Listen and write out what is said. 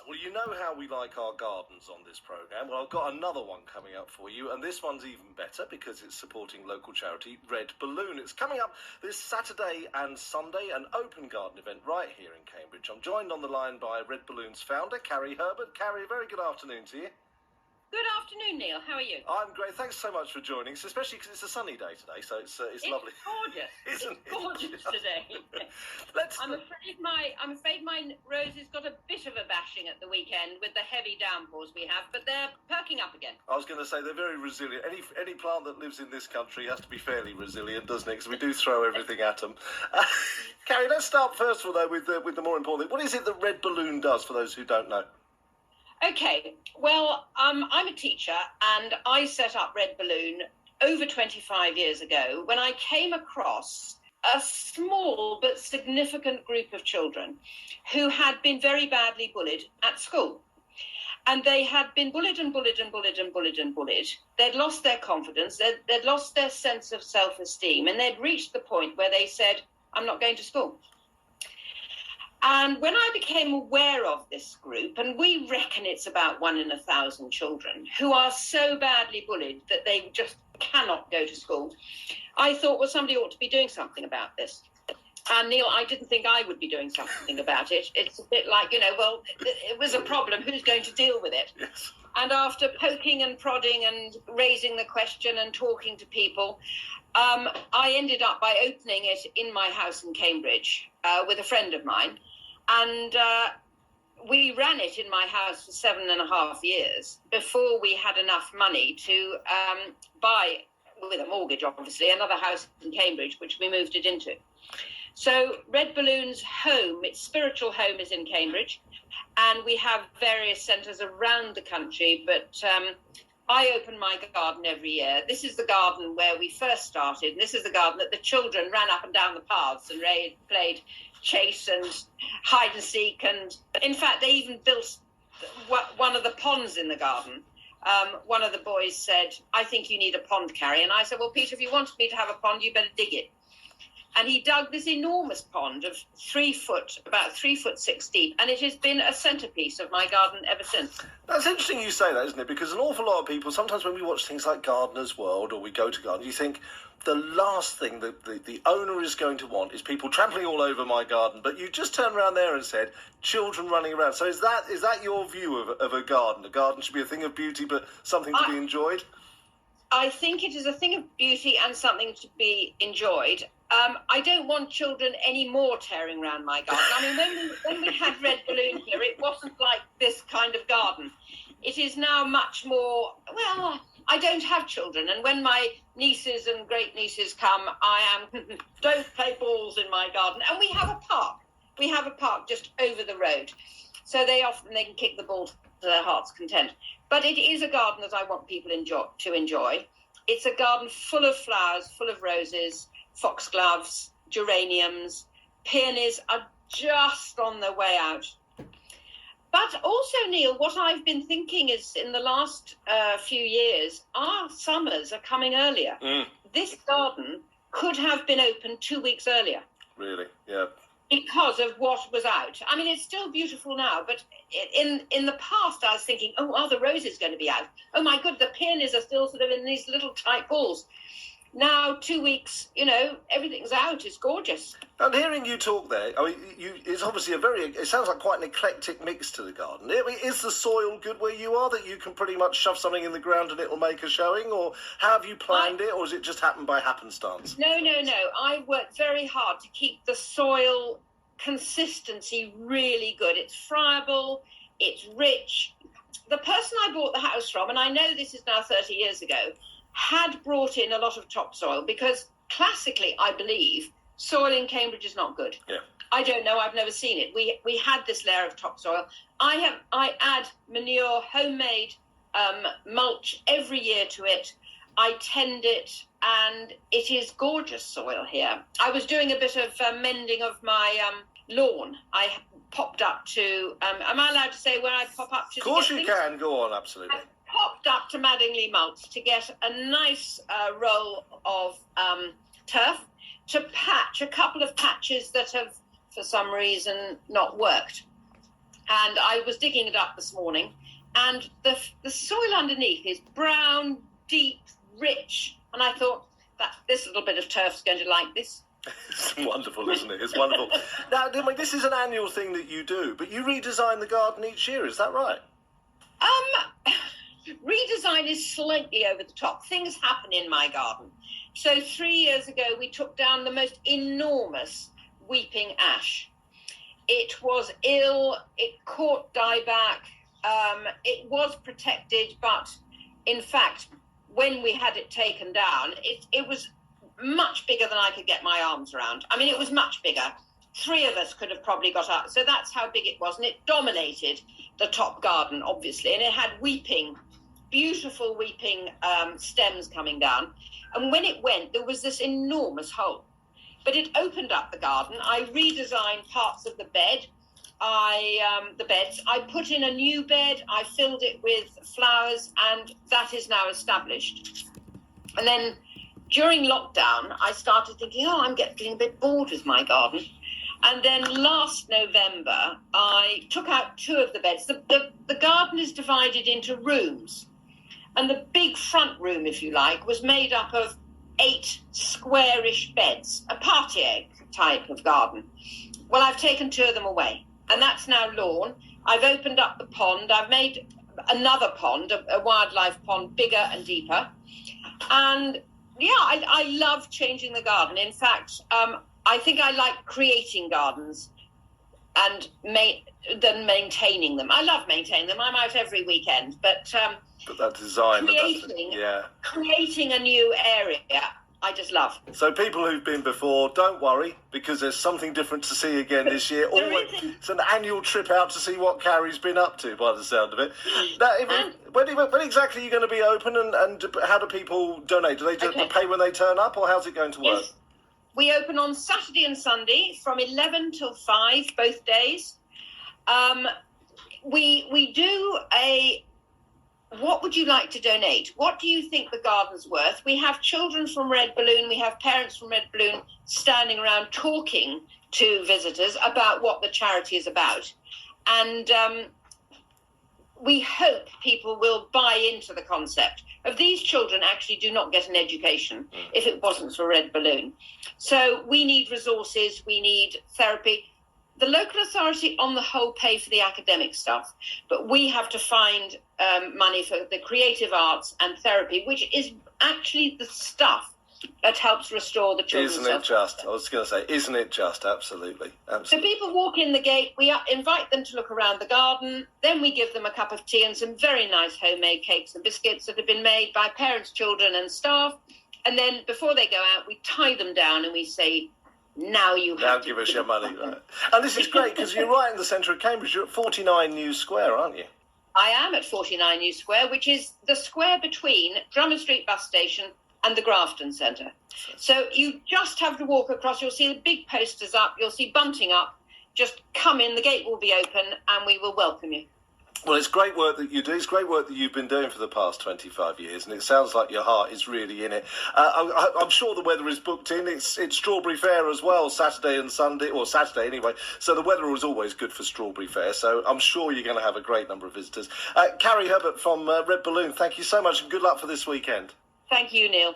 Well, you know how we like our gardens on this programme. Well, I've got another one coming up for you, and this one's even better because it's supporting local charity Red Balloon. It's coming up this Saturday and Sunday, an open garden event right here in Cambridge. I'm joined on the line by Red Balloon's founder, Carrie Herbert. Carrie, a very good afternoon to you. Good afternoon, Neil. How are you? I'm great. Thanks so much for joining us, especially because it's a sunny day today, so it's lovely. Gorgeous. Isn't it's gorgeous today. I'm afraid my roses got a bit of a bashing at the weekend with the heavy downpours we have, but they're perking up again. I was going to say they're very resilient. Any plant that lives in this country has to be fairly resilient, doesn't it? Because we do throw everything at them. Carrie, let's start first of all though with the more important thing. What is it that Red Balloon does for those who don't know? Okay, well, I'm a teacher and I set up Red Balloon over 25 years ago when I came across a small but significant group of children who had been very badly bullied at school. And they had been bullied and bullied and bullied and bullied and bullied. They'd lost their confidence, they'd lost their sense of self-esteem, and they'd reached the point where they said, I'm not going to school. And when I became aware of this group, and we reckon it's about 1 in 1,000 children who are so badly bullied that they just cannot go to school, I thought, well, somebody ought to be doing something about this. And Neil, I didn't think I would be doing something about it. It's a bit like, well, it was a problem. Who's going to deal with it? Yes. And after poking and prodding and raising the question and talking to people, I ended up by opening it in my house in Cambridge with a friend of mine. And we ran it in my house for 7.5 years before we had enough money to buy, with a mortgage obviously, another house in Cambridge, which we moved it into. So Red Balloon's home, its spiritual home, is in Cambridge, and we have various centres around the country, but I open my garden every year. This is the garden where we first started, and this is the garden that the children ran up and down the paths and played chase and hide and seek, and in fact they even built one of the ponds in the garden. One of the boys said, I think you need a pond, Carrie, and I said, well, Peter, if you wanted me to have a pond, you better dig it. And he dug this enormous pond of 3 foot, about 3'6" deep, and it has been a centrepiece of my garden ever since. That's interesting you say that, isn't it? Because an awful lot of people, sometimes when we watch things like Gardener's World or we go to gardens, you think the last thing that the owner is going to want is people trampling all over my garden. But you just turned around there and said children running around. So is that your view of a garden? A garden should be a thing of beauty, but something to be enjoyed? I think it is a thing of beauty and something to be enjoyed. I don't want children anymore tearing around my garden. I mean, when we had Red Balloon here, it wasn't like this kind of garden. It is now much more, well, I don't have children. And when my nieces and great-nieces come, don't play balls in my garden. And we have a park. We have a park just over the road. So they can kick the ball to their heart's content. But it is a garden that I want people to enjoy. It's a garden full of flowers, full of roses, foxgloves, geraniums, peonies are just on their way out. But also, Neil, what I've been thinking is in the last few years, our summers are coming earlier. This garden could have been opened 2 weeks earlier. Really? Yeah. Because of what was out. I mean, it's still beautiful now, but in the past I was thinking, oh, are the roses going to be out? Oh my God, the peonies are still sort of in these little tight balls. Now, 2 weeks, everything's out. It's gorgeous. And hearing you talk there, I mean, it's obviously it sounds like quite an eclectic mix to the garden. I mean, is the soil good where you are, that you can pretty much shove something in the ground and it'll make a showing? Or how have you planned it, or has it just happened by happenstance? No. I worked very hard to keep the soil consistency really good. It's friable, it's rich. The person I bought the house from, and I know this is now 30 years ago, had brought in a lot of topsoil because classically, I believe, soil in Cambridge is not good. Yeah. I don't know. I've never seen it. We had this layer of topsoil. I add manure, homemade mulch every year to it. I tend it, and it is gorgeous soil here. I was doing a bit of mending of my lawn. I popped up to. Am I allowed to say where I pop up to? Of course you can. Go on, absolutely. Popped up to Madingley Mulch to get a nice roll of turf to patch a couple of patches that have, for some reason, not worked. and I was digging it up this morning, and the soil underneath is brown, deep, rich, and I thought that this little bit of turf's going to like this. It's wonderful, isn't it? It's wonderful. Now, this is an annual thing that you do, but you redesign the garden each year, is that right? Redesign is slightly over the top. Things happen in my garden. So 3 years ago, we took down the most enormous weeping ash. It was ill, it caught dieback, it was protected, but in fact, when we had it taken down, it was much bigger than I could get my arms around. I mean, it was much bigger. 3 of us could have probably got up. So that's how big it was. And it dominated the top garden, obviously. And it had weeping, beautiful weeping stems coming down. And when it went, there was this enormous hole. But it opened up the garden. I redesigned parts of the bed. The beds. I put in a new bed. I filled it with flowers, and that is now established. And then during lockdown, I started thinking, I'm getting a bit bored with my garden. And then last November, I took out 2 of the beds. The garden is divided into rooms. And the big front room, if you like, was made up of 8 squarish beds, a parterre type of garden. Well, I've taken 2 of them away, and that's now lawn. I've opened up the pond. I've made another pond, a wildlife pond, bigger and deeper. And yeah, I love changing the garden. In fact, I think I like creating gardens and than maintaining them. I love maintaining them. I'm out every weekend, but that design, creating a new area, I just love. So people who've been before, don't worry, because there's something different to see again this year. It's an annual trip out to see what Carrie's been up to, by the sound of it. Now, when exactly are you going to be open, and how do people donate? Do they just pay when they turn up, or how's it going to work? Yes. We open on Saturday and Sunday from 11 till 5, both days. We do what would you like to donate? What do you think the garden's worth? We have children from Red Balloon, we have parents from Red Balloon standing around talking to visitors about what the charity is about. And we hope people will buy into the concept of these children actually do not get an education if it wasn't for Red Balloon. So we need resources, we need therapy. The local authority on the whole pay for the academic stuff, but we have to find money for the creative arts and therapy, which is actually the stuff that helps restore the children's Isn't it just? I was going to say, isn't it just? Absolutely. So people walk in the gate, we invite them to look around the garden, then we give them a cup of tea and some very nice homemade cakes and biscuits that have been made by parents, children and staff. And then before they go out, we tie them down and we say, now give us your money. Right. And this is great because you're right in the centre of Cambridge. You're at 49 New Square, aren't you? I am at 49 New Square, which is the square between Drummond Street bus station and the Grafton Centre. So you just have to walk across. You'll see the big posters up. You'll see bunting up. Just come in. The gate will be open and we will welcome you. Well, it's great work that you do. It's great work that you've been doing for the past 25 years, and it sounds like your heart is really in it. I'm sure the weather is booked in. It's Strawberry Fair as well, Saturday and Sunday, or Saturday anyway. So the weather is always good for Strawberry Fair. So I'm sure you're going to have a great number of visitors. Carrie Herbert from Red Balloon, thank you so much, and good luck for this weekend. Thank you, Neil.